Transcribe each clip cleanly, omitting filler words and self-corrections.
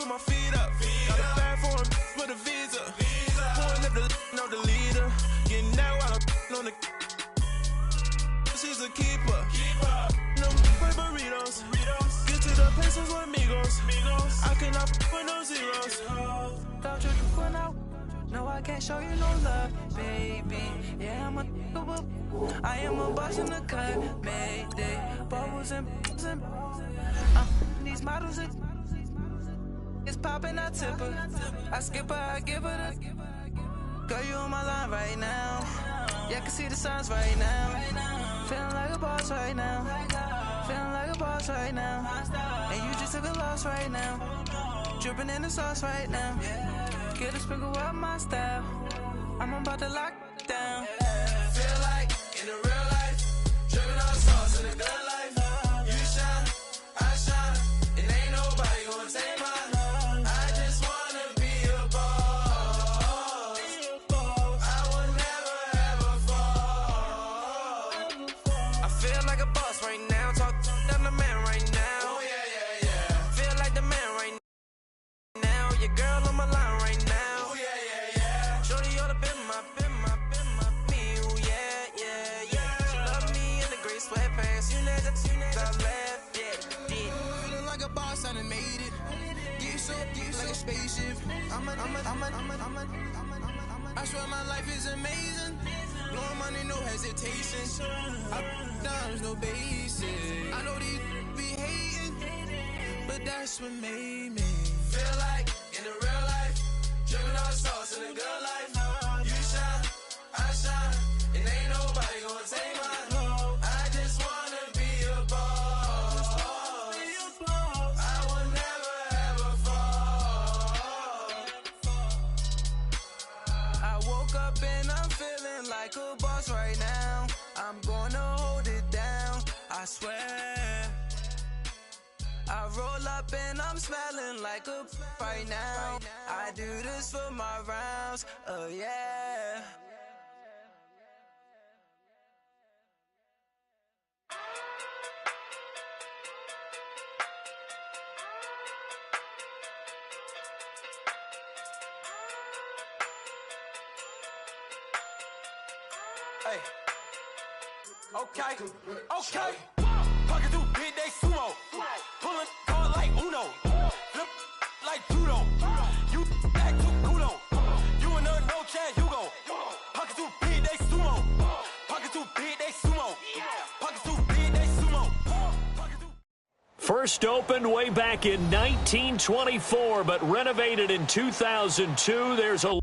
put my feet up. Got a bag for him with a visa. Pulling up the no the leader. Getting that while I'm on the. She's a keeper. No burritos. Get to the pesos with amigos. I cannot with no zeros. Thought you went out. No, I can't show you no love, baby. Yeah, I am a boss in the cut. Mayday. Bubbles and these models it's popping, I tip her. I skip her, I give her the. Girl, you on my line right now. Yeah, I can see the signs right now. Feeling like a boss right now. Feeling like a boss right now. And you just took a loss right now. Dripping in the sauce right now. Get a sprinkle up my style. I'm about to lock down. Feel like in the real life, dripping on sauce in the good life. You shine, I shine, and ain't nobody gonna take mine. I just wanna be a boss. I will never ever fall. I feel like a boss right now. Talk to the man right now. Oh yeah. Feel like the man right now. Your girl on my line right now. Oh yeah. Shorty all up in my me. Ooh, yeah. She love me in the gray sweatpants. You never left. Yeah. Feeling like a boss, I done made it. Get so like a spaceship. I swear my life is amazing. Blowing money, no hesitation. I dimes, no basic. I know these be hating, but that's what made me feel like in the real life, dripping on sauce in the good life. You shine, I shine, and ain't nobody gonna take mine. I just wanna be a boss. I will never ever fall. I woke up and I'm feeling like a boss right now. I'm gonna hold it down, I swear. I roll up and I'm smelling like a right now. I do this for my rounds, oh yeah. Hey. Okay. Pocket too big, they sumo. Pulling card like Uno. Flip like judo. You act too kudo. You and her no chance, you go. Pocket too big, they sumo. Pocket too big, they sumo. Pocket too big, they sumo. First opened way back in 1924, but renovated in 2002. There's a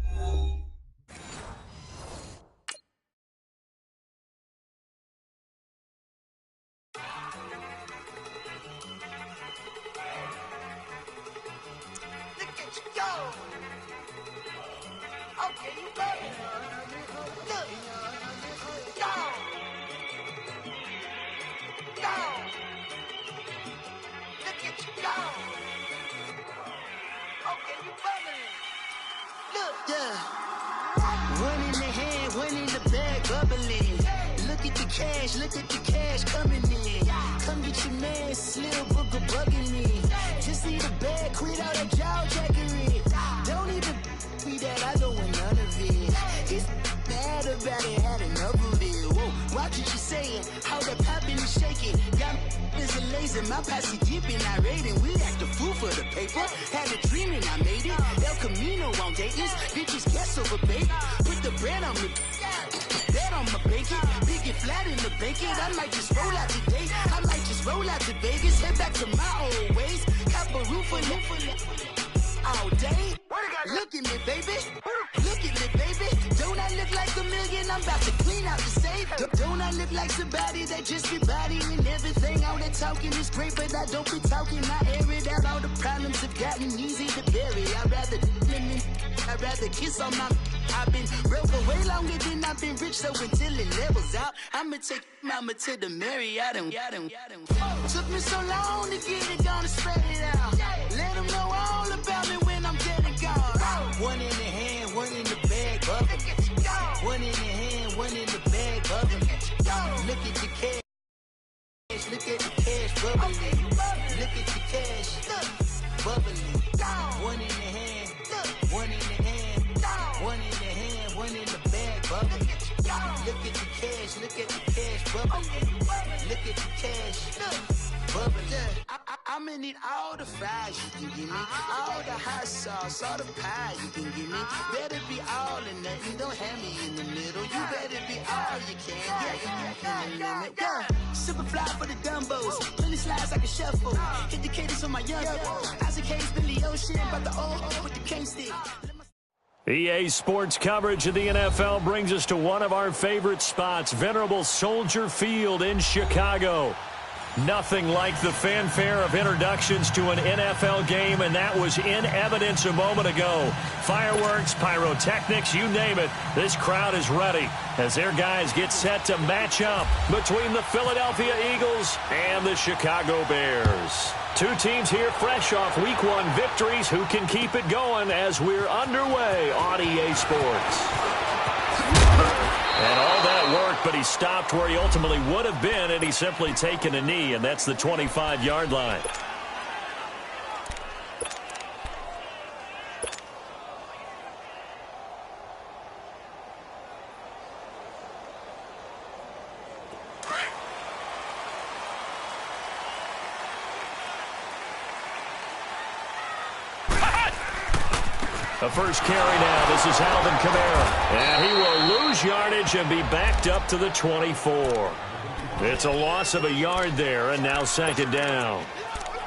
Look at the cash coming in. Come get your man, Slim Booker bugging me. Just need a bag, quit all that jaw jackery. Don't even be that, I don't want none of it. It's bad about it, had enough of it. Whoa, watch what you saying, how that popping and shaking. Got is a lazy, my posse dipping, I raiding. We act a fool for the paper. Had a dream and I made it. El Camino on Dayton's, bitches guess over bait. Put the bread on me. Bet on my bacon, big and flat in the bacon. I might just roll out today. I might just roll out to Vegas, head back to my old ways. Have a roof for all day. Look at me, baby. Look at me, baby. Don't I look like a million? I'm about to clean out the safe. Don't I look like somebody that just be bodying everything? All that talking is great, but I don't be talking. I air it out. All the problems have gotten easy to bury. I'd rather kiss on my. I've been real for way longer than I've been rich, so until it levels out, I'ma take mama to the Marriott and took me so long to get it, gonna spread it out. Let them know all about me when I'm dead and gone. One in the hand, one in the bag, bubbling. One in the hand, one in the bag, bubbling. Look at the cash, look at the cash bubbling. Look at the cash bubbling. need all the fries you can give me, all the hot sauce, all the pie you can give me. Better be all or nothing, don't have me in the middle. You better be all you can, yeah. Super fly for the Dumbos, plenty slides like a shuffle. Indicators for my young Isaac Hayes, Billy Ocean, but the old with the cane stick. EA Sports coverage of the NFL brings us to one of our favorite spots, venerable Soldier Field in Chicago. Nothing like the fanfare of introductions to an NFL game, and that was in evidence a moment ago. Fireworks, pyrotechnics, you name it, this crowd is ready as their guys get set to match up between the Philadelphia Eagles and the Chicago Bears. Two teams here fresh off Week 1 victories who can keep it going as we're underway on EA Sports. And all that worked, but he stopped where he ultimately would have been, and he's simply taken a knee, and that's the 25-yard line. The first carry now. This is Alvin Kamara. And he will lose yardage and be backed up to the 24. It's a loss of a yard there, and now second down.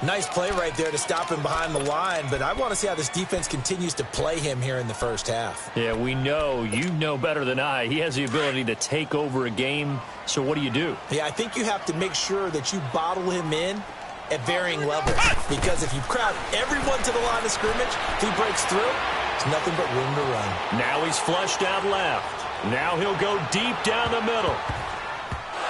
Nice play right there to stop him behind the line, but I want to see how this defense continues to play him here in the first half. Yeah, we know. You know better than I. He has the ability to take over a game, so what do? Yeah, I think you have to make sure that you bottle him in at varying levels, because if you crowd everyone to the line of scrimmage, if he breaks through, it's nothing but room to run. Now he's flushed out left. Now he'll go deep down the middle.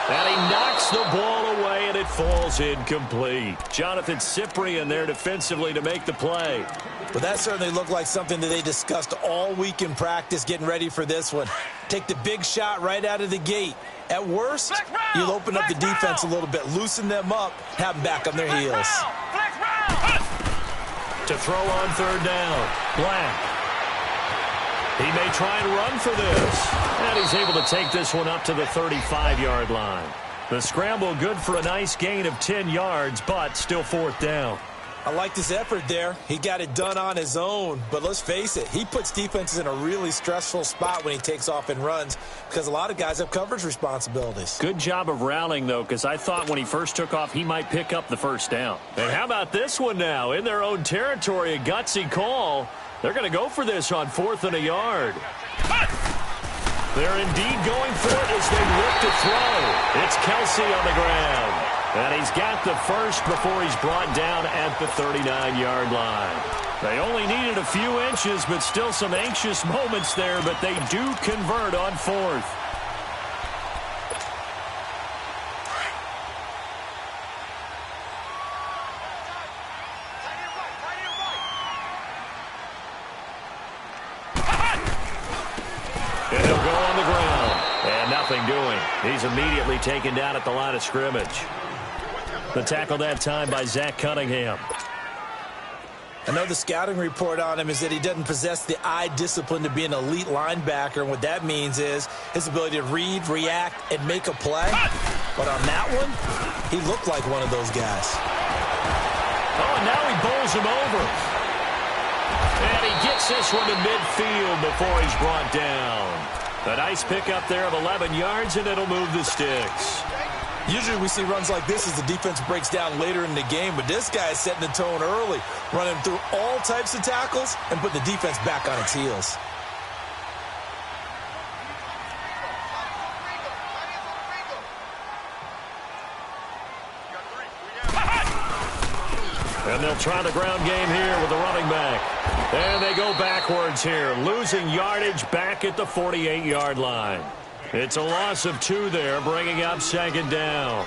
And he knocks the ball away, and it falls incomplete. Jonathan Cyprien there defensively to make the play. Well, that certainly looked like something that they discussed all week in practice getting ready for this one. Take the big shot right out of the gate. At worst, you'll open up the defense a little bit, loosen them up, have them back on their heels. To throw on third down, Black. He may try and run for this. And he's able to take this one up to the 35-yard line. The scramble good for a nice gain of 10 yards, but still fourth down. I liked his effort there. He got it done on his own. But let's face it, he puts defenses in a really stressful spot when he takes off and runs because a lot of guys have coverage responsibilities. Good job of rallying, though, because I thought when he first took off, he might pick up the first down. And how about this one now? In their own territory, a gutsy call. They're going to go for this on 4th and a yard. They're indeed going for it as they look to throw. It's Kelsey on the ground. And he's got the first before he's brought down at the 39-yard line. They only needed a few inches, but still some anxious moments there, but they do convert on 4th. And he'll go on the ground. And nothing doing. He's immediately taken down at the line of scrimmage. The tackle that time by Zach Cunningham. I know the scouting report on him is that he doesn't possess the eye discipline to be an elite linebacker, and what that means is his ability to read, react, and make a play. But on that one, he looked like one of those guys. Oh, and now he bowls him over. And he gets this one to midfield before he's brought down. A nice pickup there of 11 yards, and it'll move the sticks. Usually we see runs like this as the defense breaks down later in the game, but this guy is setting the tone early, running through all types of tackles and putting the defense back on its heels. And they'll try the ground game here with the running back. And they go backwards here, losing yardage back at the 48-yard line. It's a loss of 2 there, bringing up second down.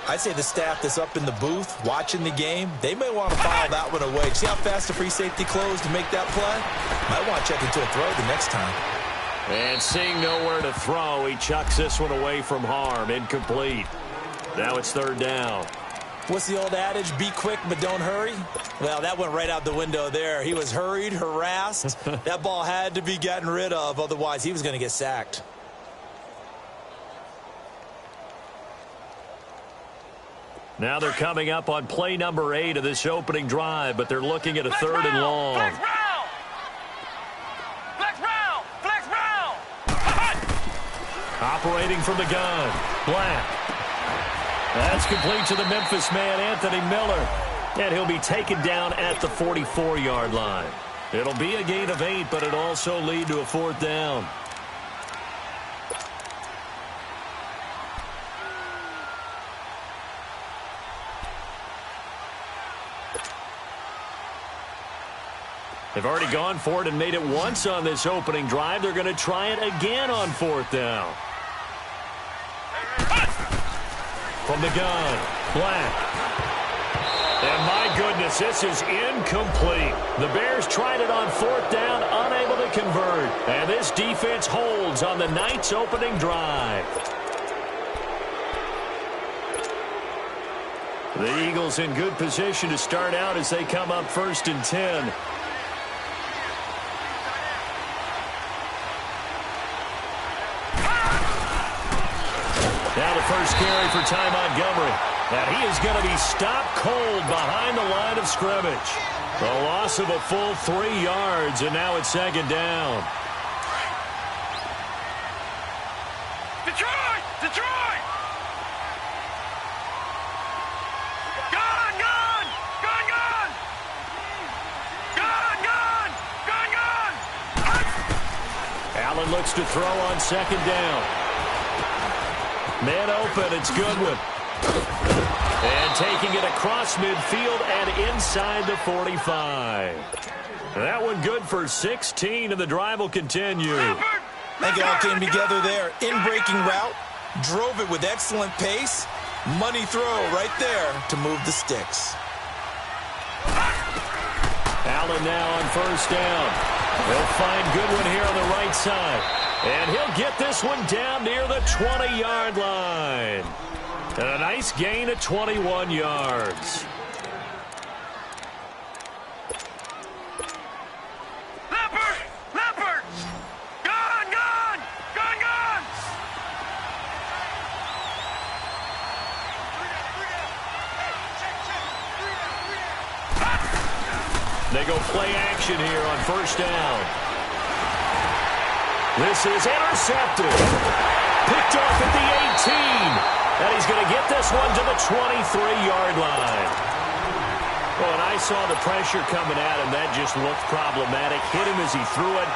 I'd say the staff that's up in the booth watching the game, they may want to file that one away. See how fast the free safety closed to make that play? Might want to check into a throw the next time. And seeing nowhere to throw, he chucks this one away from harm. Incomplete. Now it's third down. What's the old adage? Be quick, but don't hurry? Well, that went right out the window there. He was hurried, harassed. That ball had to be gotten rid of, otherwise he was going to get sacked. Now they're coming up on play number 8 of this opening drive, but they're looking at a third and long. Flex round! Flex round! Flex round! Operating from the gun, Black. That's complete to the Memphis man, Anthony Miller. And he'll be taken down at the 44-yard line. It'll be a gain of 8, but it'll also lead to a fourth down. They've already gone for it and made it once on this opening drive. They're going to try it again on fourth down. From the gun, Black. And my goodness, this is incomplete. The Bears tried it on fourth down, unable to convert. And this defense holds on the night's opening drive. The Eagles in good position to start out as they come up 1st and 10. Now the first carry for Ty Montgomery. And he is going to be stopped cold behind the line of scrimmage. The loss of a full 3 yards, and now it's 2nd down. Detroit! Detroit! Gun! Gun! Gun! Gun! Gun! Gun! Gun! Gun! Allen looks to throw on 2nd down. Man open, it's Goodwin. And taking it across midfield and inside the 45. That one good for 16, and the drive will continue. I think it all came together there. In-breaking route, drove it with excellent pace. Money throw right there to move the sticks. Allen now on 1st down. He'll find Goodwin here on the right side. And he'll get this one down near the 20-yard line. And a nice gain of 21 yards. Leopard! Leopard! Gun! Gun! Gun! Gun! They go play action here on 1st down. This is intercepted. Picked off at the 18. And he's going to get this one to the 23-yard line. Well, and I saw the pressure coming at him. That just looked problematic. Hit him as he threw it,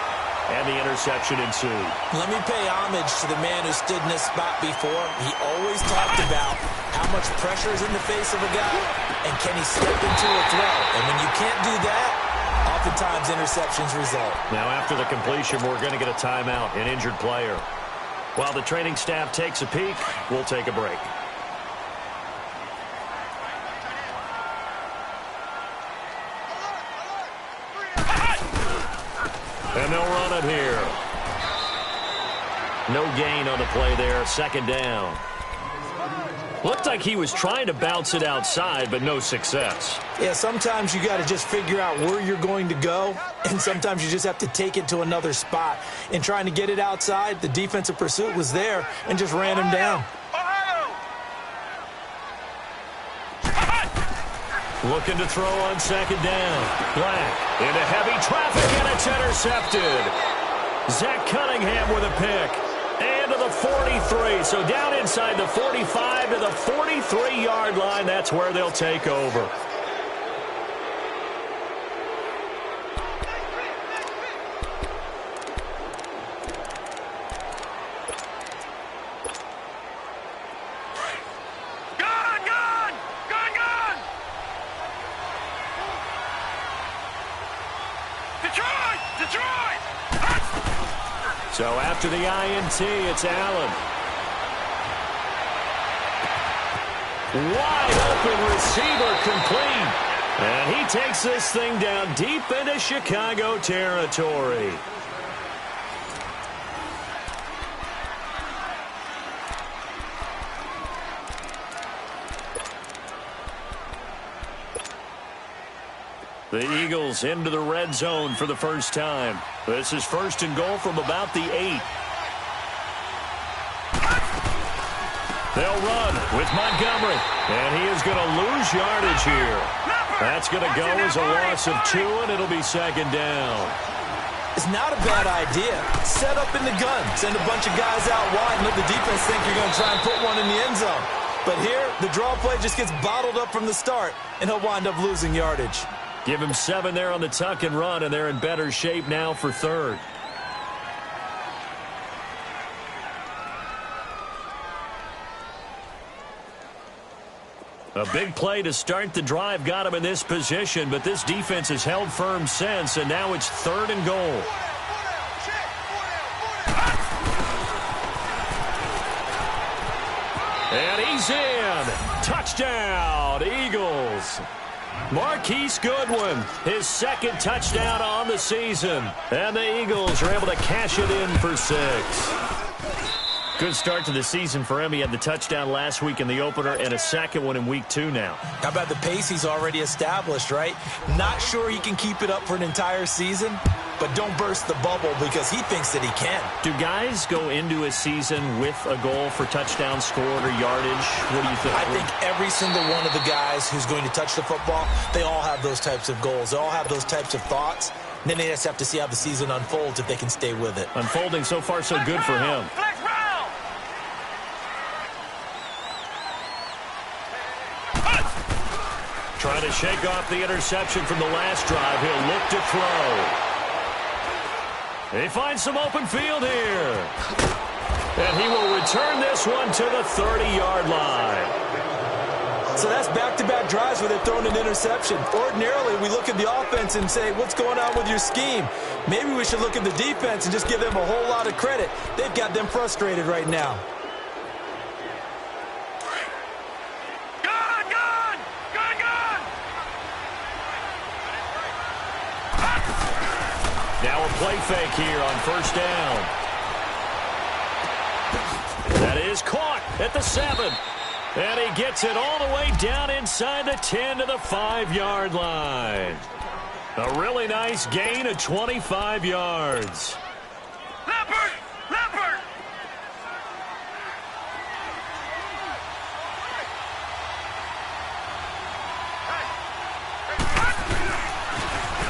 and the interception ensued. Let me pay homage to the man who stood in this spot before. He always talked about how much pressure is in the face of a guy, and can he step into a throw. And when you can't do that, oftentimes interceptions result. Now, after the completion, we're going to get a timeout, an injured player. While the training staff takes a peek, we'll take a break. And they'll run it here. No gain on the play there, 2nd down. Looked like he was trying to bounce it outside, but no success. Yeah, sometimes you got to just figure out where you're going to go, and sometimes you just have to take it to another spot. In trying to get it outside, the defensive pursuit was there and just ran him down. Looking to throw on 2nd down. Black into heavy traffic, and it's intercepted. Zach Cunningham with a pick. And to the 43. So down inside the 45 to the 43-yard line. That's where they'll take over. So after the INT, it's Allen. Wide open receiver complete. And he takes this thing down deep into Chicago territory. The Eagles into the red zone for the first time. This is 1st and goal from about the 8. They'll run with Montgomery, and he is going to lose yardage here. That's going to go as a loss of 2, and it'll be second down. It's not a bad idea. Set up in the gun. Send a bunch of guys out wide and let the defense think you're going to try and put one in the end zone. But here, the draw play just gets bottled up from the start, and he'll wind up losing yardage. Give him 7 there on the tuck and run, and they're in better shape now for third. A big play to start the drive got him in this position, but this defense has held firm since, and now it's 3rd and goal. And he's in. Touchdown, Eagles. Marquise Goodwin, his 2nd touchdown on the season. And the Eagles are able to cash it in for 6. Good start to the season for him. He had the touchdown last week in the opener and a 2nd one in week 2 now. How about the pace he's already established, right? Not sure he can keep it up for an entire season, but don't burst the bubble because he thinks that he can. Do guys go into a season with a goal for touchdown scored or yardage? What do you think? I think every single one of the guys who's going to touch the football, they all have those types of goals. They all have those types of thoughts. And then they just have to see how the season unfolds if they can stay with it. Unfolding so far so good for him. Trying to shake off the interception from the last drive. He'll look to throw. He finds some open field here. And he will return this one to the 30-yard line. So that's back-to-back drives where they're throwing an interception. Ordinarily, we look at the offense and say, what's going on with your scheme? Maybe we should look at the defense and just give them a whole lot of credit. They've got them frustrated right now. Now a play fake here on 1st down. That is caught at the 7. And he gets it all the way down inside the 10 to the 5-yard line. A really nice gain of 25 yards. Leopard! Leopard!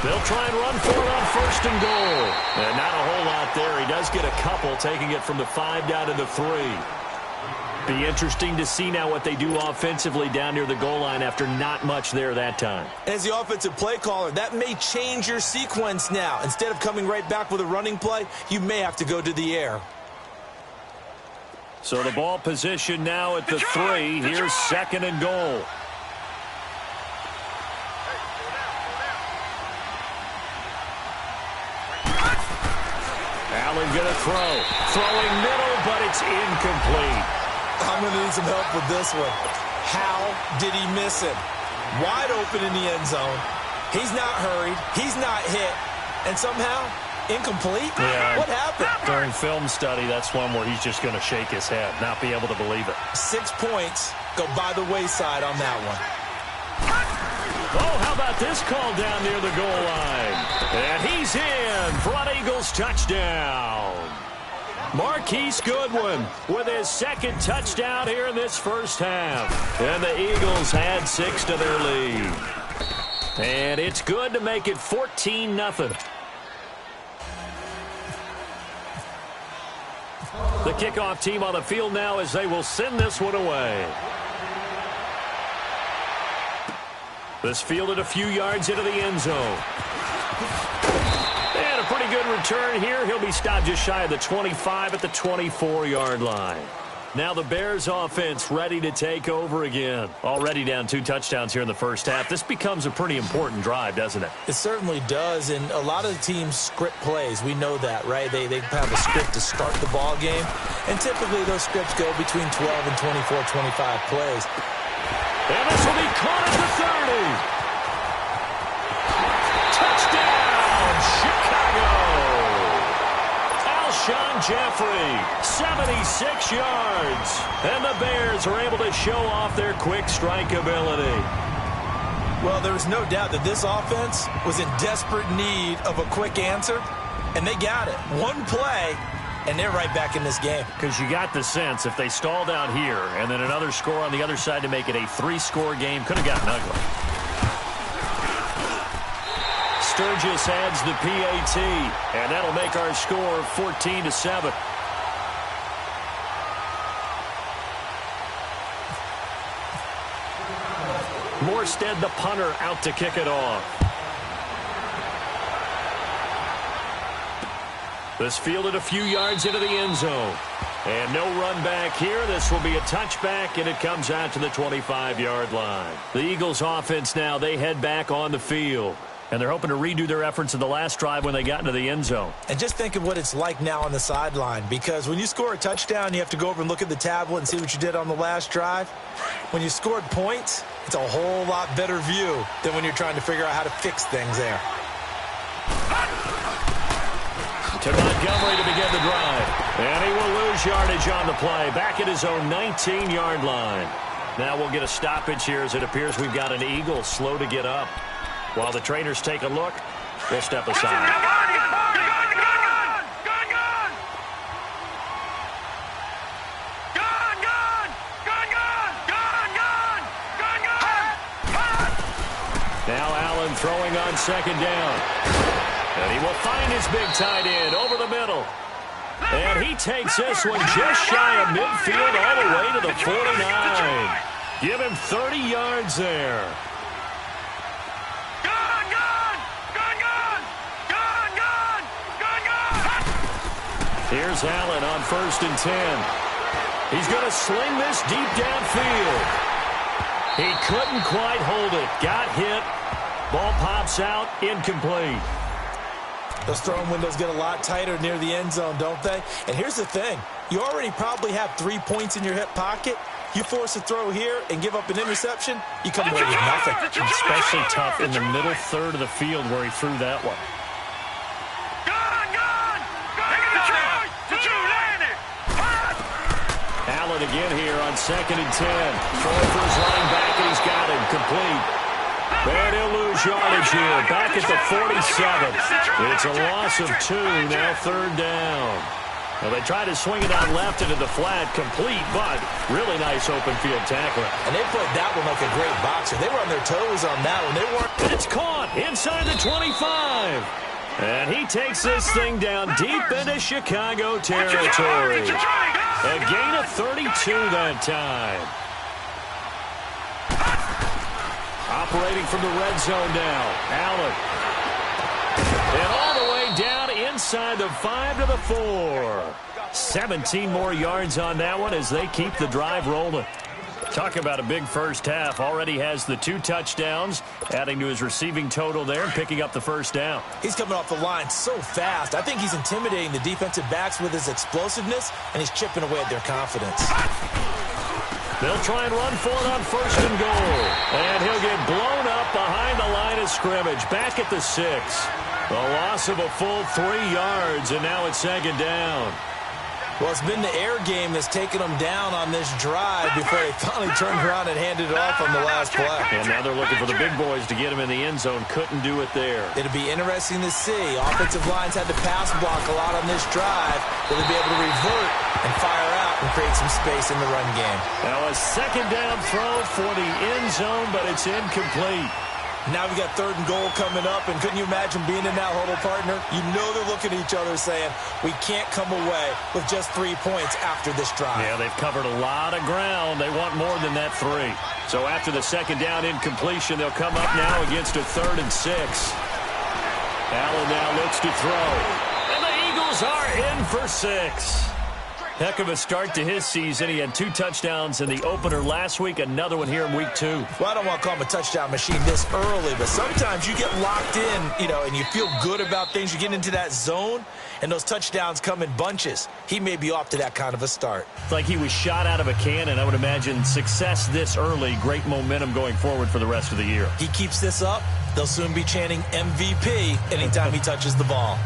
They'll try and run for it on 1st and goal. And not a whole lot there. He does get a couple, taking it from the 5 down to the 3. Be interesting to see now what they do offensively down near the goal line after not much there that time. As the offensive play caller, that may change your sequence now. Instead of coming right back with a running play, you may have to go to the air. So the ball position now at the 3. Here's 2nd and goal. Allen going to throw. Throwing middle, but it's incomplete. I'm going to need some help with this one. How did he miss him? Wide open in the end zone. He's not hurried. He's not hit. And somehow, incomplete? Yeah. What happened? During film study, that's one where he's just going to shake his head, not be able to believe it. 6 points go by the wayside on that one. Oh, how about this call down near the goal line? And he's in for an Eagles touchdown. Marquise Goodwin with his 2nd touchdown here in this first half. And the Eagles had 6 to their lead. And it's good to make it 14-0. The kickoff team on the field now as they will send this one away. This fielded a few yards into the end zone. And a pretty good return here. He'll be stopped just shy of the 25 at the 24-yard line. Now the Bears offense ready to take over again. Already down 2 touchdowns here in the first half. This becomes a pretty important drive, doesn't it? It certainly does, and a lot of the teams script plays. We know that, right? They have a script to start the ball game, and typically those scripts go between 12 and 24, 25 plays. And this will be caught at the 30. Touchdown, Chicago. Alshon Jeffrey, 76 yards. And the Bears are able to show off their quick strike ability. Well, there's no doubt that this offense was in desperate need of a quick answer, and they got it. One play, and they're right back in this game. Because you got the sense if they stalled out here and then another score on the other side to make it a 3-score game, could have gotten ugly. Sturgis adds the PAT, and that'll make our score 14-7. Morstead, the punter, out to kick it off. This fielded a few yards into the end zone. And no run back here. This will be a touchback, and it comes out to the 25-yard line. The Eagles offense now, they head back on the field. And they're hoping to redo their efforts in the last drive when they got into the end zone. And just think of what it's like now on the sideline, because when you score a touchdown, you have to go over and look at the tablet and see what you did on the last drive. When you scored points, it's a whole lot better view than when you're trying to figure out how to fix things there. To Montgomery to begin the drive. And he will lose yardage on the play. Back at his own 19-yard line. Now we'll get a stoppage here as it appears we've got an Eagle slow to get up. While the trainers take a look, we'll step aside. Now Allen throwing on second down. And he will find his big tight end over the middle. And he takes this one just shy of midfield all the way to the 49. Give him 30 yards there. Here's Allen on 1st and 10. He's going to sling this deep downfield. He couldn't quite hold it. Got hit. Ball pops out. Incomplete. Those throwing windows get a lot tighter near the end zone, don't they? And here's the thing. You already probably have 3 points in your hip pocket. You force a throw here and give up an interception, you come away with nothing. Especially tough in the middle third of the field where he threw that one. Allen again here on 2nd and 10. Throwing for his running back, and he's got him complete. And he'll lose yardage here. Back at the 47. It's a loss of 2, now 3rd down. Well, they tried to swing it out left into the flat, complete, but really nice open field tackling. And they played that one like a great boxer. They were on their toes on that one. They weren't. It's caught inside the 25. And he takes this thing down deep into Chicago territory. A gain of 32 that time. Operating from the red zone now. Allen. And all the way down inside the 5 to the 4. 17 more yards on that one as they keep the drive rolling. Talk about a big first half. Already has the 2 touchdowns, adding to his receiving total there and picking up the first down. He's coming off the line so fast. I think he's intimidating the defensive backs with his explosiveness, and he's chipping away at their confidence. They'll try and run for it on 1st and goal. And he'll get blown up behind the line of scrimmage. Back at the 6. A loss of a full 3 yards, and now it's 2nd down. Well, it's been the air game that's taken them down on this drive before they finally turned around and handed it off on the last play. And now they're looking for the big boys to get him in the end zone. Couldn't do it there. It'll be interesting to see. Offensive lines had to pass block a lot on this drive. Will they be able to revert and fire out and create some space in the run game? Now a 2nd down throw for the end zone, but it's incomplete. Now we got 3rd and goal coming up, and couldn't you imagine being in that huddle, partner? You know they're looking at each other saying, we can't come away with just 3 points after this drive. Yeah, they've covered a lot of ground. They want more than that 3. So after the 2nd down incompletion, they'll come up now against a 3rd and 6. Allen now looks to throw. And the Eagles are in for 6. Heck of a start to his season. He had 2 touchdowns in the opener last week, another one here in week 2. Well, I don't want to call him a touchdown machine this early, but sometimes you get locked in, and you feel good about things. You get into that zone, and those touchdowns come in bunches. He may be off to that kind of a start. It's like he was shot out of a cannon. I would imagine success this early, great momentum going forward for the rest of the year. He keeps this up, they'll soon be chanting MVP anytime he touches the ball.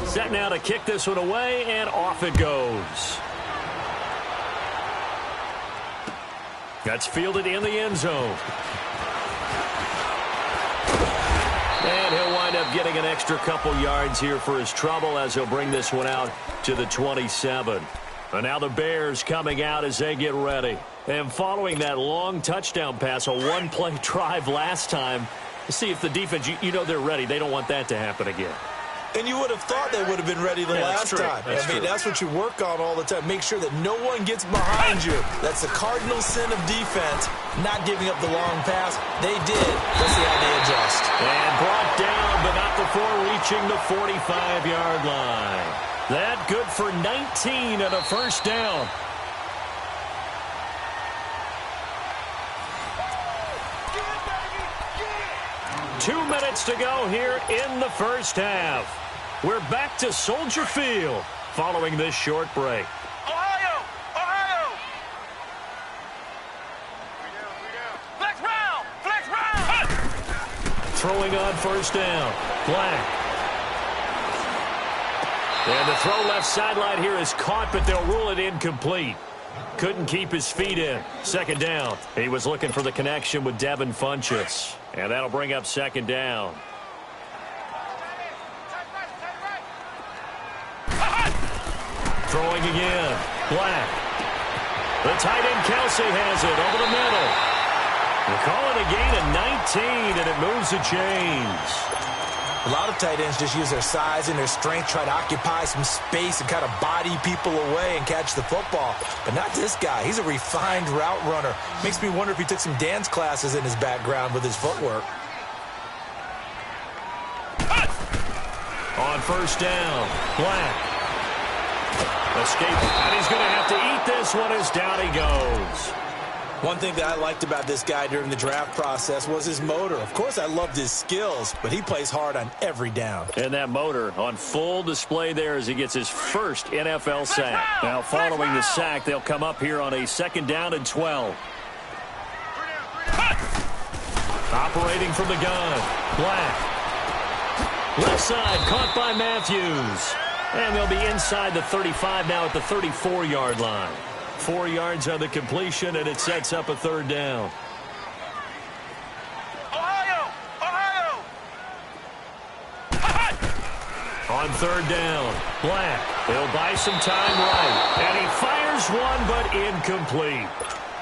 Set now to kick this one away, and off it goes. That's fielded in the end zone. And he'll wind up getting an extra couple yards here for his trouble as he'll bring this one out to the 27. And now the Bears coming out as they get ready. And following that long touchdown pass, a one-play drive last time, to see if the defense, you know they're ready. They don't want that to happen again. And you would have thought they would have been ready the last time. That's what you work on all the time. Make sure that no one gets behind you. That's the cardinal sin of defense, not giving up the long pass. They did. Let's see how they adjust. And brought down, but not before reaching the 45-yard line. That good for 19 and a first down. Two minutes to go here in the first half. We're back to Soldier Field following this short break. Ohio! Ohio! Flex round! Flex round! Throwing on first down. Black. And the throw left sideline here is caught, but they'll rule it incomplete. Couldn't keep his feet in. Second down. He was looking for the connection with Devin Funchess. And that'll bring up second down. Throwing again. Black. The tight end Kelsey has it over the middle. We'll call it a gain of 19, and it moves the chains. A lot of tight ends just use their size and their strength, try to occupy some space and kind of body people away and catch the football. But not this guy. He's a refined route runner. Makes me wonder if he took some dance classes in his background with his footwork. On first down, Black. Escape, and he's going to have to eat this one as down he goes. One thing that I liked about this guy during the draft process was his motor. Of course, I loved his skills, but he plays hard on every down. And that motor on full display there as he gets his first NFL sack. Now, following the sack, they'll come up here on a second down and 12. Operating from the gun, Black. Left side, caught by Matthews. And they'll be inside the 35 now at the 34-yard line. 4 yards on the completion, and it sets up a third down. Ohio! Ohio! On third down, Black. He'll buy some time right. And he fires one, but incomplete.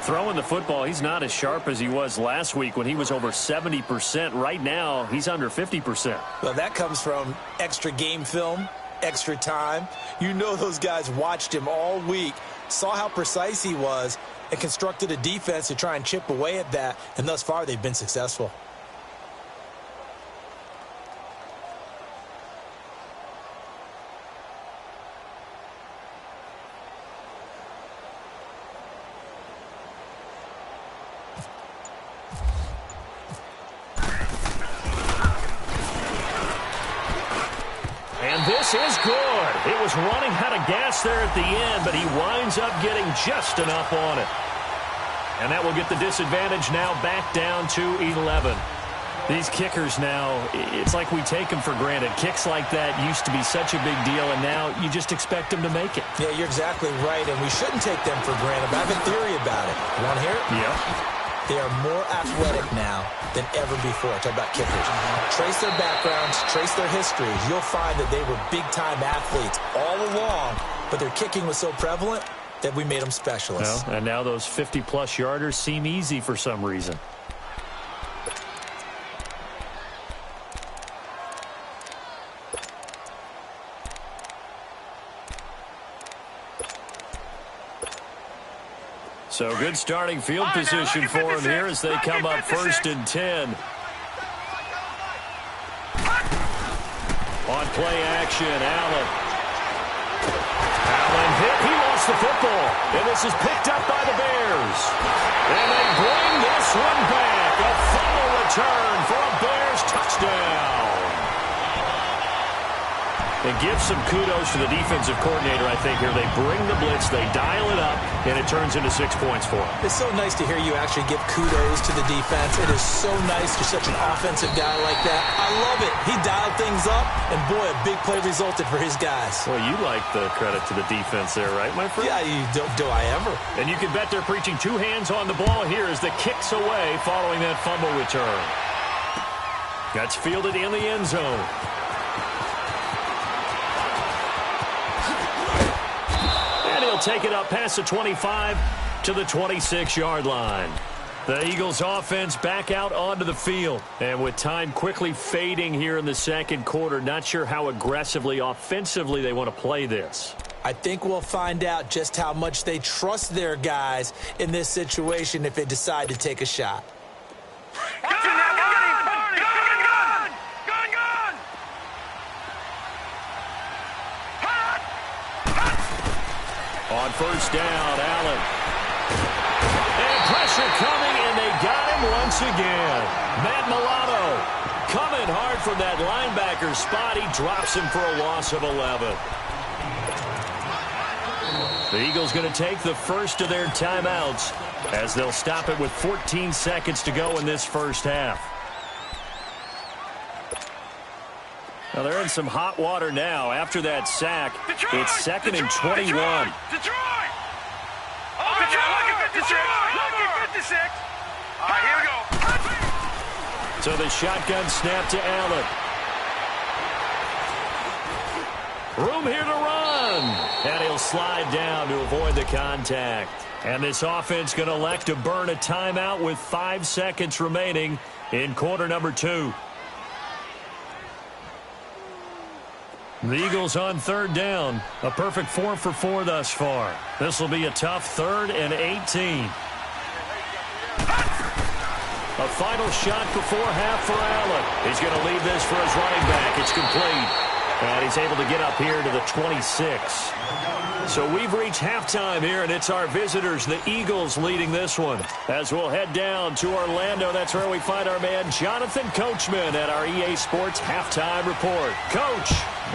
Throwing the football, he's not as sharp as he was last week when he was over 70%. Right now, he's under 50%. Well, that comes from extra game film, extra time. You know those guys watched him all week, saw how precise he was, and constructed a defense to try and chip away at that, and thus far they've been successful. This is good. It was running out of gas there at the end, but he winds up getting just enough on it. And that will get the disadvantage now back down to 11. These kickers now, it's like we take them for granted. Kicks like that used to be such a big deal, and now you just expect them to make it. Yeah, you're exactly right, and we shouldn't take them for granted. But I have a theory about it. You want to hear it? Yeah. They are more athletic now than ever before. Talk about kickers. Trace their backgrounds, trace their histories. You'll find that they were big-time athletes all along, but their kicking was so prevalent that we made them specialists. Well, and now those 50-plus yarders seem easy for some reason. So good starting field position for him here as they come up 1st and 10. On play action, Allen. Allen hit. He lost the football. And this is picked up by the Bears. And they bring this one back. A fumble return for a Bears touchdown. And give some kudos to the defensive coordinator, I think, here. They bring the blitz, they dial it up, and it turns into 6 points for them. It's so nice to hear you actually give kudos to the defense. It is so nice to such an offensive guy like that. I love it. He dialed things up, and boy, a big play resulted for his guys. Well, you like the credit to the defense there, right, my friend? Yeah, do I ever. And you can bet they're preaching two hands on the ball here as the kick's away following that fumble return. That's fielded in the end zone. And he'll take it up past the 25 to the 26-yard line. The Eagles offense back out onto the field. And with time quickly fading here in the second quarter, not sure how aggressively, offensively they want to play this. I think we'll find out just how much they trust their guys in this situation if they decide to take a shot. On first down, Allen. And pressure coming, and they got him once again. Matt Milano coming hard from that linebacker spot. He drops him for a loss of 11. The Eagles going to take the first of their timeouts as they'll stop it with 14 seconds to go in this first half. Now they're in some hot water now after that sack. Detroit, it's second and 21. Detroit! Oh, Detroit! Look at 56! Look at 56! All right, here we go. So the shotgun snap to Allen. Room here to run. And he'll slide down to avoid the contact. And this offense going to elect to burn a timeout with 5 seconds remaining in quarter number 2. The Eagles on third down. A perfect 4 for 4 thus far. This will be a tough 3rd and 18. A final shot before half for Allen. He's going to leave this for his running back. It's complete. And he's able to get up here to the 26. So we've reached halftime here, and it's our visitors, the Eagles, leading this one. As we'll head down to Orlando, that's where we find our man Jonathan Coachman at our EA Sports Halftime Report. Coach,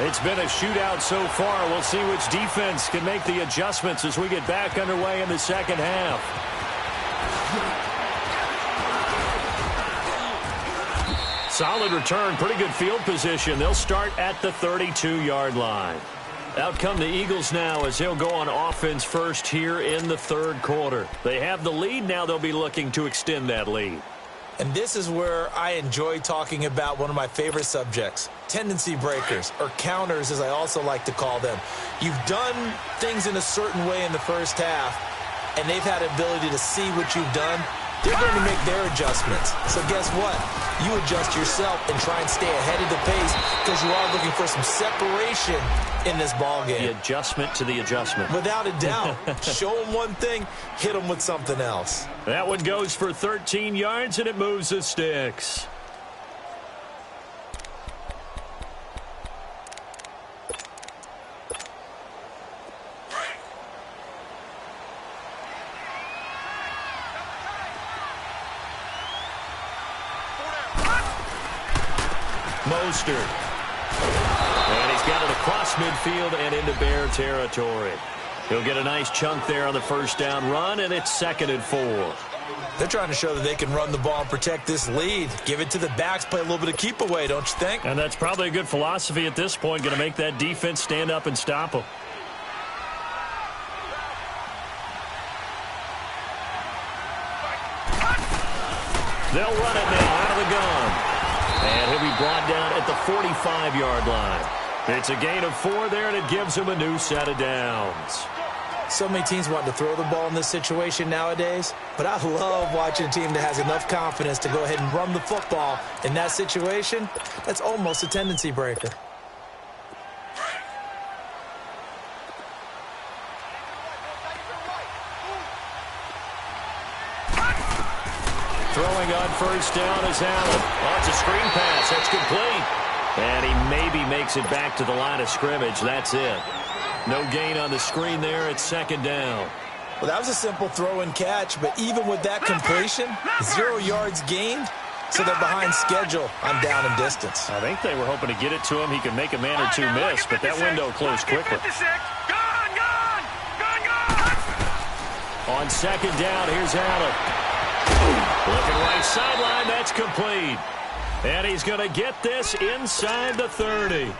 it's been a shootout so far. We'll see which defense can make the adjustments as we get back underway in the second half. Solid return, pretty good field position. They'll start at the 32-yard line. Out come the Eagles now as they'll go on offense first here in the third quarter. They have the lead. Now they'll be looking to extend that lead. And this is where I enjoy talking about one of my favorite subjects, tendency breakers, or counters as I also like to call them. You've done things in a certain way in the first half, and they've had the ability to see what you've done. They're going to make their adjustments. So guess what? You adjust yourself and try and stay ahead of the pace because you are looking for some separation in this ballgame. The adjustment to the adjustment. Without a doubt. Show them one thing, hit them with something else. That one goes for 13 yards, and it moves the sticks. Mostert. And he's got it across midfield and into Bear territory. He'll get a nice chunk there on the first down run, and it's 2nd and 4. They're trying to show that they can run the ball and protect this lead. Give it to the backs, play a little bit of keep away, don't you think? And that's probably a good philosophy at this point, going to make that defense stand up and stop them. They'll run it now out of the gun. And he'll be brought down at the 45-yard line. It's a gain of 4 there, and it gives him a new set of downs. So many teams want to throw the ball in this situation nowadays, but I love watching a team that has enough confidence to go ahead and run the football in that situation. That's almost a tendency breaker. Throwing on first down is Allen. Oh, it's a screen pass. That's complete. And he maybe makes it back to the line of scrimmage. That's it. No gain on the screen there. It's 2nd down. Well, that was a simple throw and catch, but even with that completion, 0 yards gained, so they're behind schedule on down and distance. I think they were hoping to get it to him. He could make a man or two miss, but that window closed quickly. On 2nd down, here's Allen. Looking right sideline, that's complete. And he's going to get this inside the 30.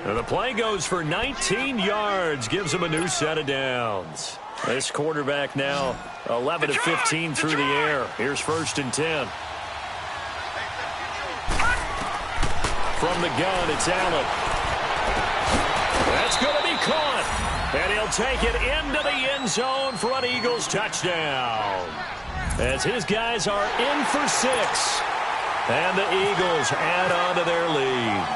And the play goes for 19 yards, gives him a new set of downs. This quarterback now 11 of 15 through the air. Here's 1st and 10. From the gun, it's Allen. That's going to be caught. And he'll take it into the end zone for an Eagles touchdown. As his guys are in for 6. And the Eagles add on to their lead.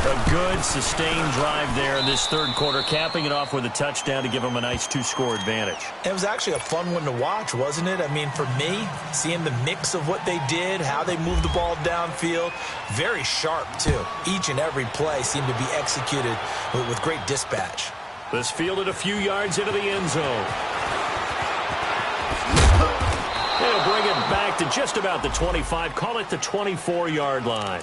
A good, sustained drive there in this third quarter, capping it off with a touchdown to give them a nice 2-score advantage. It was actually a fun one to watch, wasn't it? I mean, for me, seeing the mix of what they did, how they moved the ball downfield, very sharp, too. Each and every play seemed to be executed with great dispatch. This fielded a few yards into the end zone. They'll bring it back to just about the 25, call it the 24-yard line.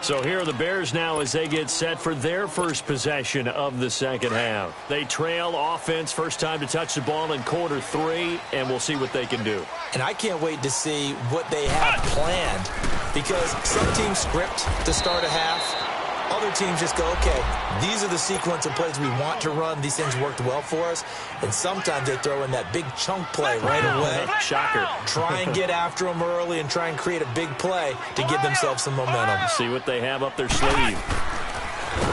So here are the Bears now as they get set for their first possession of the second half. They trail offense, first time to touch the ball in quarter 3, and we'll see what they can do. And I can't wait to see what they have planned, because some teams script to start a half. Other teams just go, okay, these are the sequence of plays we want to run. These things worked well for us. And sometimes they throw in that big chunk play right away. Shocker. Try and get after them early and try and create a big play to give themselves some momentum. See what they have up their sleeve.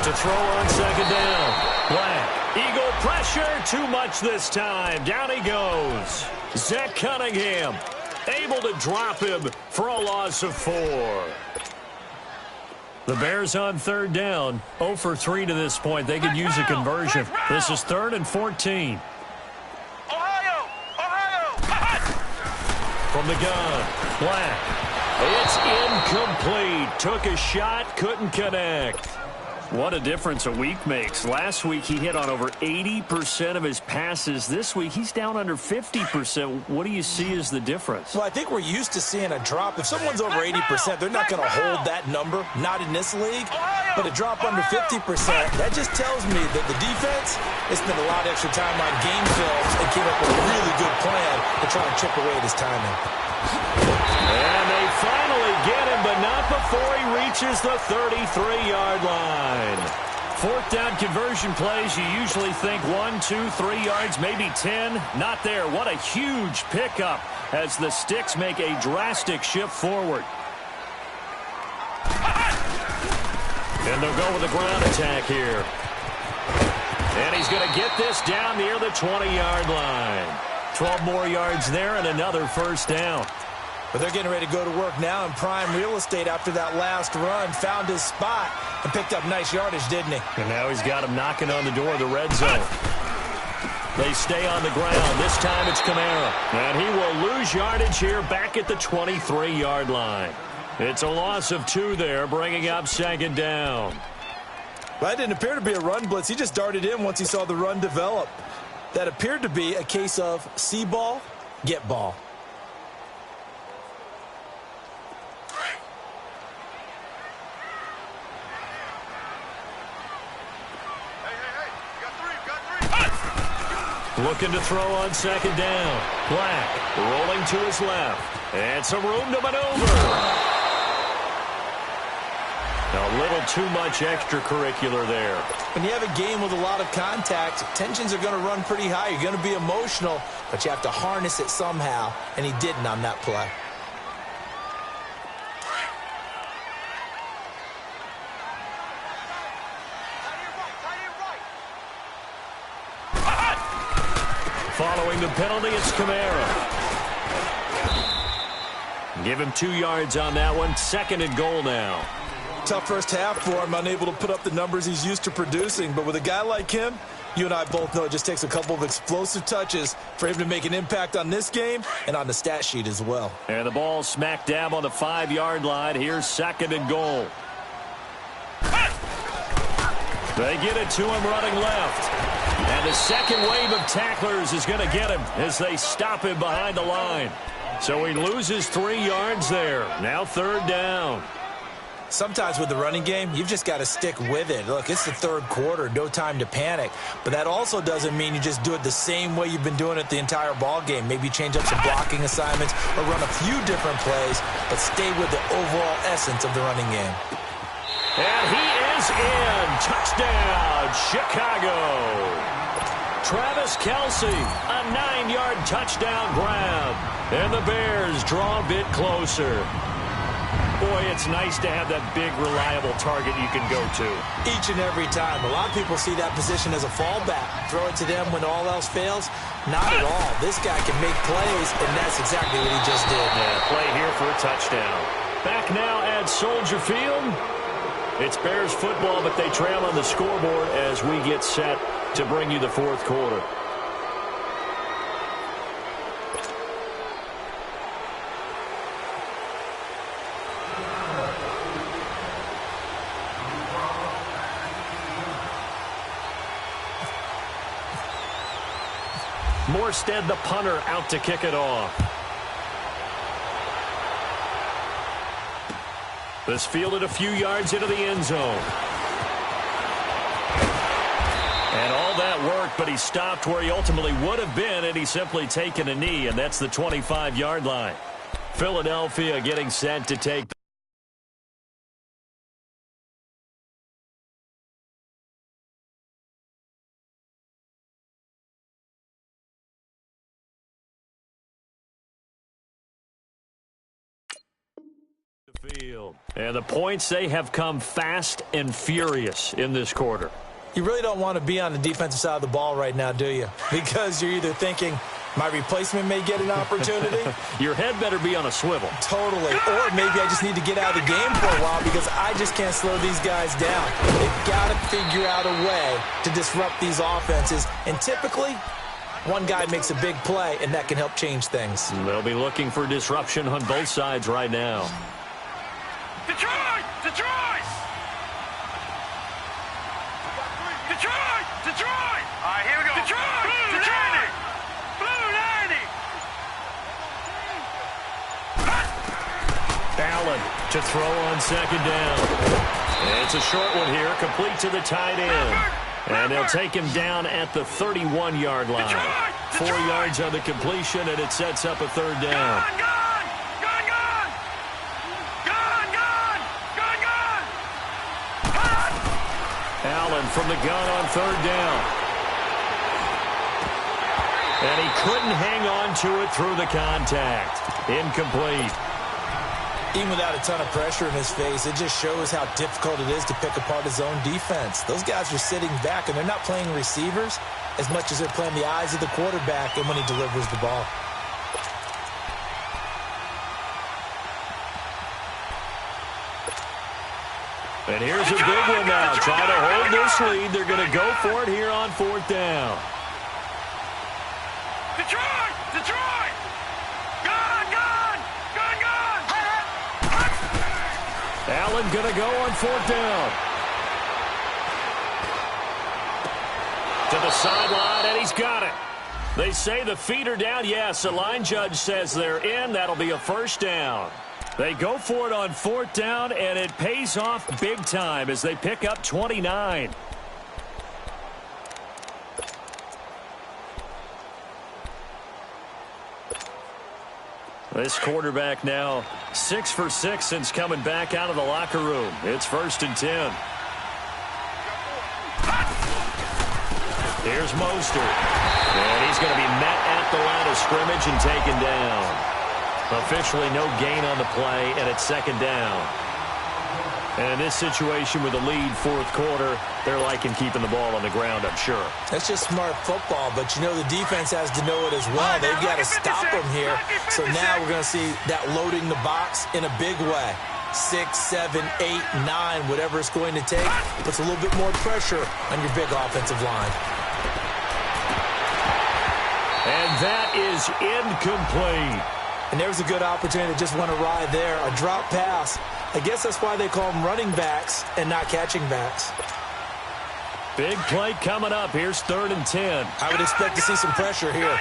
To throw on second down. Black. Eagle pressure. Too much this time. Down he goes. Zach Cunningham able to drop him for a loss of 4. The Bears on third down, 0 for 3 to this point. They could use a conversion. This is 3rd and 14. Ohio! From the gun, Black. It's incomplete. Took a shot, couldn't connect. What a difference a week makes. Last week he hit on over 80% of his passes. This week he's down under 50%. What do you see as the difference? Well, I think we're used to seeing a drop. If someone's over 80%, they're not going to hold that number, not in this league. But a drop under 50%, that just tells me that the defense has spent a lot of extra time on game films and came up with a really good plan to try and chip away at his timing. And they finally get him, but not before he reaches the 33-yard line. 4th down conversion plays, you usually think 1, 2, 3 yards, maybe 10. Not there. What a huge pickup as the Sticks make a drastic shift forward. And they'll go with a ground attack here. And he's going to get this down near the 20-yard line. 12 more yards there and another first down. But they're getting ready to go to work now in prime real estate after that last run. Found his spot and picked up nice yardage, didn't he? And now he's got him knocking on the door of the red zone. They stay on the ground. This time it's Kamara. And he will lose yardage here back at the 23-yard line. It's a loss of 2 there, bringing up second down. That didn't appear to be a run blitz. He just darted in once he saw the run develop. That appeared to be a case of see ball, get ball. Looking to throw on second down. Black rolling to his left. And some room to maneuver. A little too much extracurricular there. When you have a game with a lot of contact, tensions are going to run pretty high. You're going to be emotional, but you have to harness it somehow, and he didn't on that play. Following the penalty, it's Kamara. Give him 2 yards on that one. 2nd and goal now. Tough first half for him, unable to put up the numbers he's used to producing. But with a guy like him, you and I both know it just takes a couple of explosive touches for him to make an impact on this game and on the stat sheet as well. And the ball smack dab on the 5-yard line. Here's 2nd and goal. They get it to him running left. And the second wave of tacklers is going to get him as they stop him behind the line. So he loses 3 yards there. Now 3rd down. Sometimes with the running game, you've just got to stick with it. Look, it's the 3rd quarter, no time to panic. But that also doesn't mean you just do it the same way you've been doing it the entire ball game. Maybe change up some blocking assignments or run a few different plays, but stay with the overall essence of the running game. And he is in. Touchdown, Chicago. Travis Kelce, a 9-yard touchdown grab. And the Bears draw a bit closer. boy, it's nice to have that big, reliable target you can go to. Each and every time. A lot of people see that position as a fallback. Throw it to them when all else fails. Not at all. This guy can make plays, and that's exactly what he just did. Yeah, play here for a touchdown. Back now at Soldier Field. It's Bears football, but they trail on the scoreboard as we get set to bring you the fourth quarter. Morstead, the punter, out to kick it off. This fielded a few yards into the end zone. And all that worked, but he stopped where he ultimately would have been, and he's simply taken a knee, and that's the 25-yard line. Philadelphia getting set to take the field. And the points, they have come fast and furious in this quarter. You really don't want to be on the defensive side of the ball right now, do you? Because you're either thinking, my replacement may get an opportunity. Your head better be on a swivel. Totally. Or maybe I just need to get out of the game for a while because I just can't slow these guys down. They've got to figure out a way to disrupt these offenses. And typically, one guy makes a big play, and that can help change things. They'll be looking for disruption on both sides right now. Detroit! Detroit! Detroit! Detroit! All right, here we go. Detroit! Blue Detroit! Blue 90! Allen to throw on second down. It's a short one here, complete to the tight end. And they'll take him down at the 31-yard line. 4 yards on the completion, and it sets up a third down. Allen from the gun on third down. And he couldn't hang on to it through the contact. Incomplete. Even without a ton of pressure in his face, it just shows how difficult it is to pick apart his own defense. Those guys are sitting back, and they're not playing receivers as much as they're playing the eyes of the quarterback and when he delivers the ball. And here's a big one now. Trying to hold this lead. They're going to go for it here on fourth down. Detroit! Detroit! Gun! Gun! Gun! Gun! Allen going to go on fourth down. To the sideline, and he's got it. They say the feet are down. Yes, the line judge says they're in. That'll be a first down. They go for it on fourth down, and it pays off big time as they pick up 29. This quarterback now 6 for 6 since coming back out of the locker room. It's 1st and 10. Here's Mostert. And he's going to be met at the line of scrimmage and taken down. Officially no gain on the play, and it's second down. And in this situation with a lead fourth quarter, they're liking keeping the ball on the ground, I'm sure. That's just smart football, but you know the defense has to know it as well. They've got to stop them here. So now we're going to see that loading the box in a big way. 6, 7, 8, 9, whatever it's going to take, puts a little bit more pressure on your big offensive line. And that is incomplete. And there's a good opportunity to just want to ride there. A drop pass. I guess that's why they call them running backs and not catching backs. Big play coming up. Here's 3rd and 10. I would expect to see some pressure here.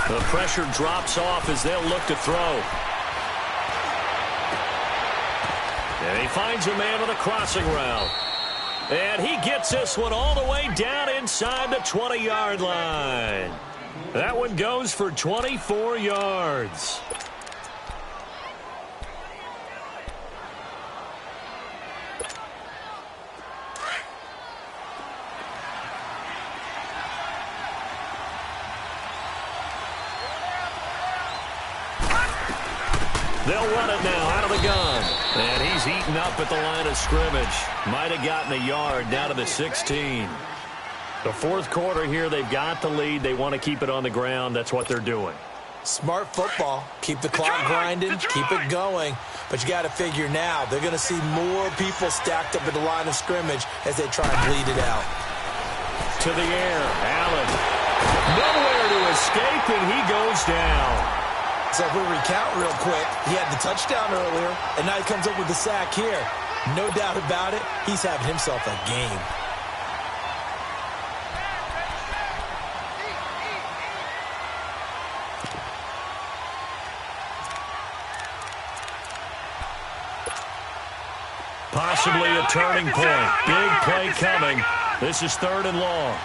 The pressure drops off as they'll look to throw. And he finds a man with a crossing route. And he gets this one all the way down inside the 20-yard line. That one goes for 24 yards. They'll run it now out of the gun. And he's eaten up at the line of scrimmage. Might have gotten a yard down to the 16. The fourth quarter here, they've got the lead. They want to keep it on the ground. That's what they're doing. Smart football. Keep the clock grinding. Keep it going. But you got to figure now, they're going to see more people stacked up at the line of scrimmage as they try and bleed it out. To the air. Allen. Nowhere to escape, and he goes down. So if we recount real quick, he had the touchdown earlier, and now he comes up with the sack here. No doubt about it, he's having himself a game. Possibly a turning point. Big play coming. This is 3rd and long.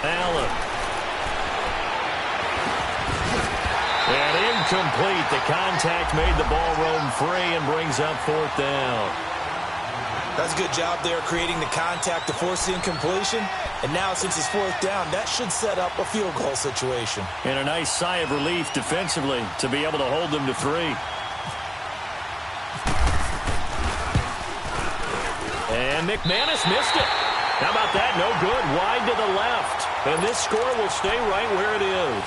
Allen. And incomplete. The contact made the ball roam free and brings up 4th down. That's a good job there creating the contact to force the incompletion. And now since it's 4th down, that should set up a field goal situation. And a nice sigh of relief defensively to be able to hold them to 3. And McManus missed it. How about that? No good. Wide to the left. And this score will stay right where it is.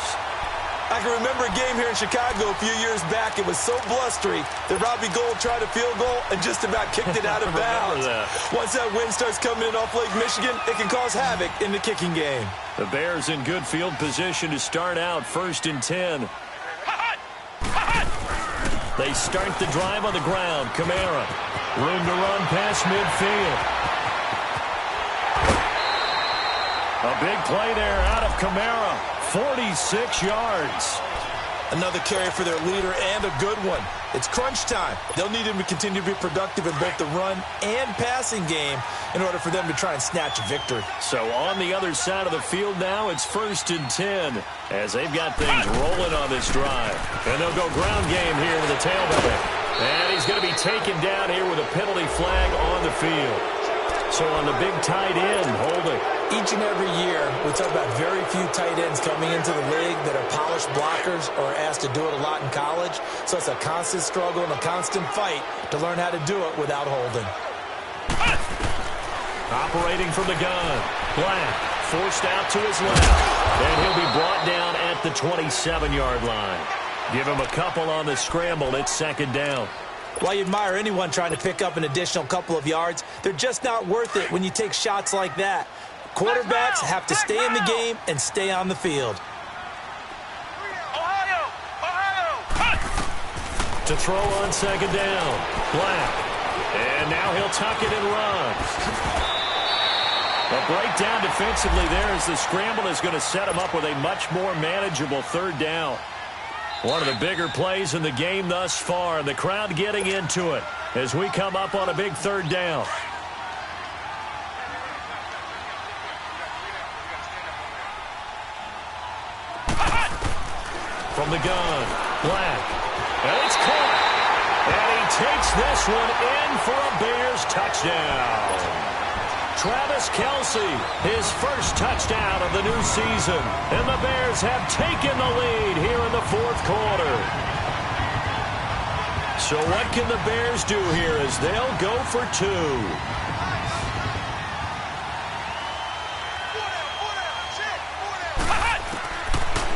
I can remember a game here in Chicago a few years back. It was so blustery that Robbie Gould tried a field goal and just about kicked it out of bounds. Once that wind starts coming in off Lake Michigan, it can cause havoc in the kicking game. The Bears in good field position to start out 1st and 10. They start the drive on the ground. Kamara. Room to run past midfield. A big play there out of Kamara. 46 yards. Another carry for their leader and a good one. It's crunch time. They'll need him to continue to be productive in both the run and passing game in order for them to try and snatch a victory. So on the other side of the field now, it's 1st and 10 as they've got things rolling on this drive. And they'll go ground game here with the tailback. And he's going to be taken down here with a penalty flag on the field. So on the big tight end, holding. Each and every year, we talk about very few tight ends coming into the league that are polished blockers or asked to do it a lot in college. So it's a constant struggle and a constant fight to learn how to do it without holding. Operating from the gun. Black forced out to his left. And he'll be brought down at the 27-yard line. Give him a couple on the scramble. It's 2nd down. While you admire anyone trying to pick up an additional couple of yards, they're just not worth it when you take shots like that. Quarterbacks have to stay in the game and stay on the field. To throw on 2nd down. Black. And now he'll tuck it and run. A breakdown defensively there as the scramble is going to set him up with a much more manageable 3rd down. One of the bigger plays in the game thus far, and the crowd getting into it as we come up on a big 3rd down. From the gun, Black, and it's caught. And he takes this one in for a Bears touchdown. Travis Kelce, his first touchdown of the new season. And the Bears have taken the lead here in the 4th quarter. So what can the Bears do here as they'll go for 2?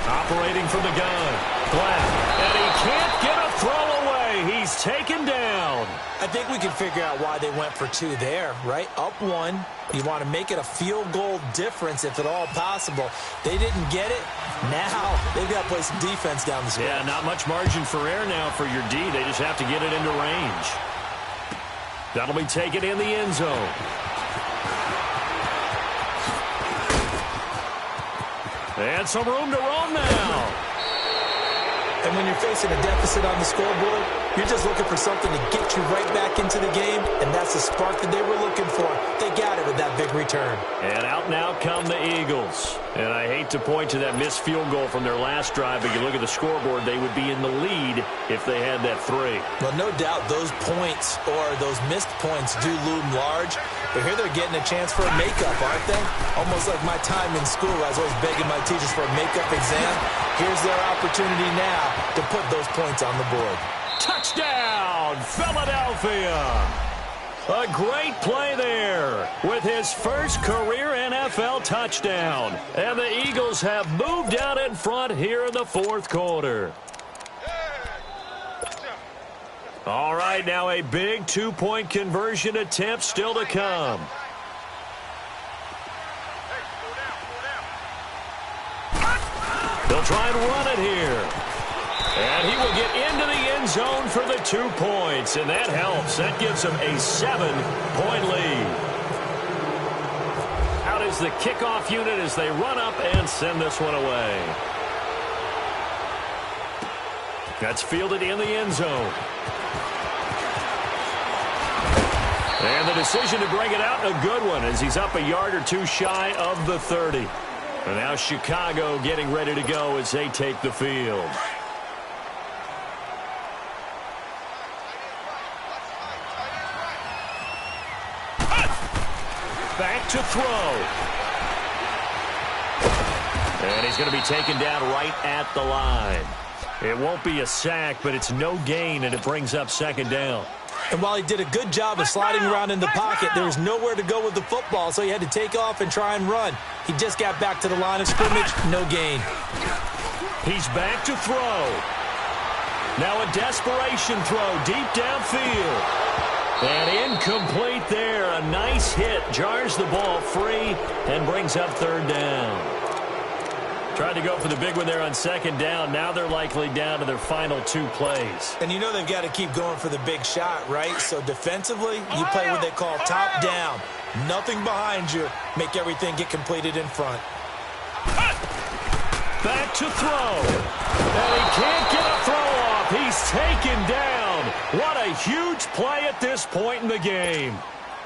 Operating from the gun. Black. And he can't get a throw away. He's taken down. I think we can figure out why they went for 2 there, right? Up 1. You want to make it a field goal difference if at all possible. They didn't get it. Now they've got to play some defense down the stretch. Yeah, not much margin for error now for your D. They just have to get it into range. That'll be taken in the end zone. And some room to roam now. And when you're facing a deficit on the scoreboard, you're just looking for something to get you right back into the game, and that's the spark that they were looking for. They got it with that big return. And out now come the Eagles. And I hate to point to that missed field goal from their last drive, but you look at the scoreboard, they would be in the lead lead if they had that 3. Well, no doubt those points or those missed points do loom large. But here they're getting a chance for a makeup, aren't they? Almost like my time in school. I was always begging my teachers for a makeup exam. Here's their opportunity now to put those points on the board. Touchdown, Philadelphia! A great play there with his first career NFL touchdown. And the Eagles have moved out in front here in the 4th quarter. All right, now a big 2-point conversion attempt still to come. They'll try and run it here. And he will get into the end zone for the 2 points, and that helps. That gives him a 7-point lead. Out is the kickoff unit as they run up and send this one away. That's fielded in the end zone. And the decision to bring it out, a good one, as he's up a yard or 2 shy of the 30. And now Chicago getting ready to go as they take the field. Back to throw. And he's going to be taken down right at the line. It won't be a sack, but it's no gain, and it brings up 2nd down. And while he did a good job of sliding around in the pocket, there was nowhere to go with the football, so he had to take off and try and run. He just got back to the line of scrimmage, no gain. He's back to throw. Now a desperation throw deep downfield. And incomplete there. A nice hit. Jars the ball free and brings up 3rd down. Tried to go for the big one there on 2nd down. Now they're likely down to their final 2 plays. And you know they've got to keep going for the big shot, right? So defensively, you play what they call top down. Nothing behind you. Make everything get completed in front. Back to throw. And he can't get a throw off. He's taken down. What a huge play at this point in the game.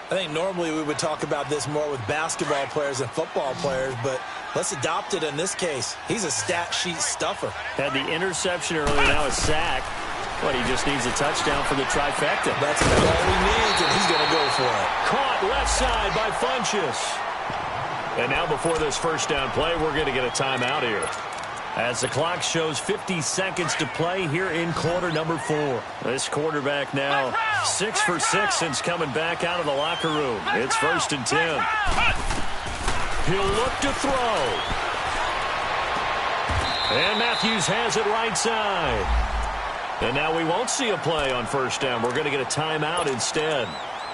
I think normally we would talk about this more with basketball players and football players, but let's adopt it in this case. He's a stat sheet stuffer. Had the interception earlier, now a sack. But he just needs a touchdown for the trifecta. That's all he needs, and he's going to go for it. Caught left side by Funchess. And now before this first down play, we're going to get a timeout here. As the clock shows 50 seconds to play here in quarter number 4. This quarterback now 6 for 6 since coming back out of the locker room. It's 1st and 10. He'll look to throw. And Matthews has it right side. And now we won't see a play on 1st down. We're going to get a timeout instead,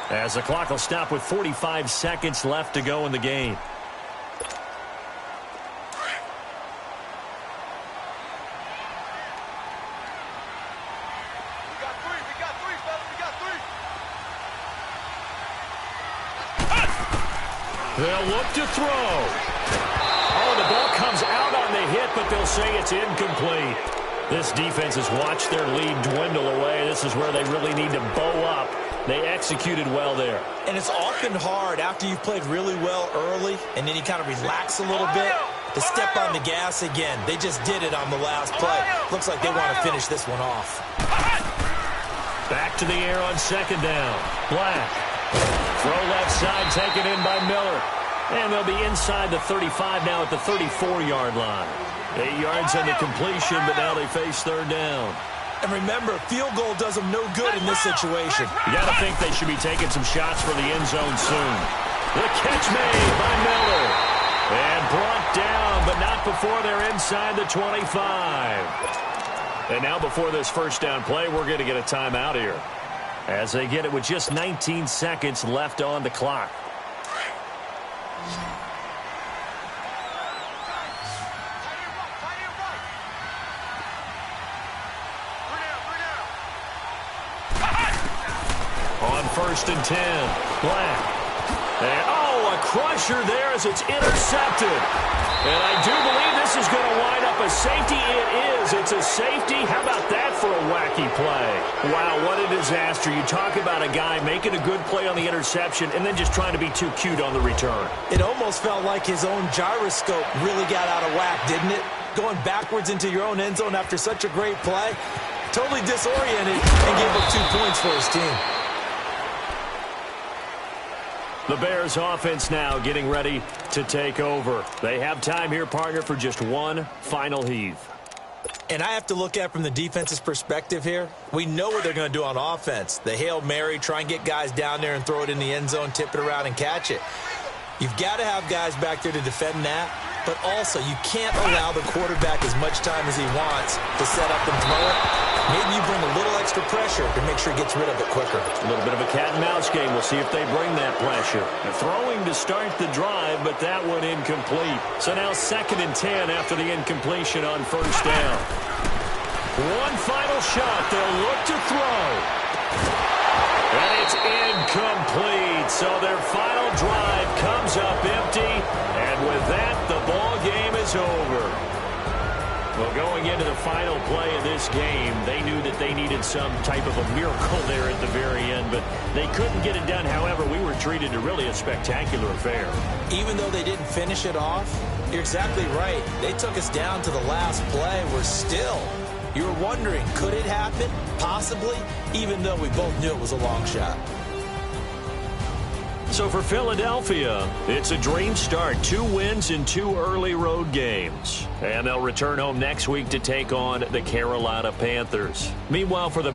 as the clock will stop with 45 seconds left to go in the game. They'll look to throw. Oh, the ball comes out on the hit, but they'll say it's incomplete. This defense has watched their lead dwindle away. This is where they really need to bow up. They executed well there. And it's often hard after you've played really well early and then you kind of relax a little bit to step on the gas again. They just did it on the last play. Looks like they want to finish this one off. Back to the air on 2nd down. Black. Throw left side taken in by Miller. And they'll be inside the 35 now at the 34-yard line. 8 yards on the completion, but now they face 3rd down. And remember, field goal does them no good in this situation. You got to think they should be taking some shots for the end zone soon. The catch made by Miller. And brought down, but not before they're inside the 25. And now before this first down play, we're going to get a timeout here, as they get it with just 19 seconds left on the clock. On 1st and 10, Black. And, a crusher there as it's intercepted. And I do believe this is going to wind up a safety. It is. It's a safety. How about that for a wacky play? Wow, what a disaster. You talk about a guy making a good play on the interception and then just trying to be too cute on the return. It almost felt like his own gyroscope really got out of whack, didn't it? Going backwards into your own end zone after such a great play. totally disoriented and gave up 2 points for his team. The Bears offense now getting ready to take over. They have time here, partner, for just one final heave. And I have to look at it from the defense's perspective here. We know what they're going to do on offense. The Hail Mary, try and get guys down there and throw it in the end zone, tip it around and catch it. You've got to have guys back there to defend that, but also you can't allow the quarterback as much time as he wants to set up and throw it. Maybe you bring a little extra pressure to make sure he gets rid of it quicker. A little bit of a cat-and-mouse game. We'll see if they bring that pressure. They're throwing to start the drive, but that one incomplete. So now 2nd and 10 after the incompletion on first down. One final shot. They'll look to throw. And it's incomplete. So their final drive comes up empty. And with that, the ball game is over. Well, going into the final play of this game, they knew that they needed some type of a miracle there at the very end, but they couldn't get it done. However, we were treated to really a spectacular affair. Even though they didn't finish it off, you're exactly right. They took us down to the last play. We're still, you were wondering, could it happen? Possibly, even though we both knew it was a long shot. So for Philadelphia, it's a dream start. 2 wins in 2 early road games. And they'll return home next week to take on the Carolina Panthers. Meanwhile, for the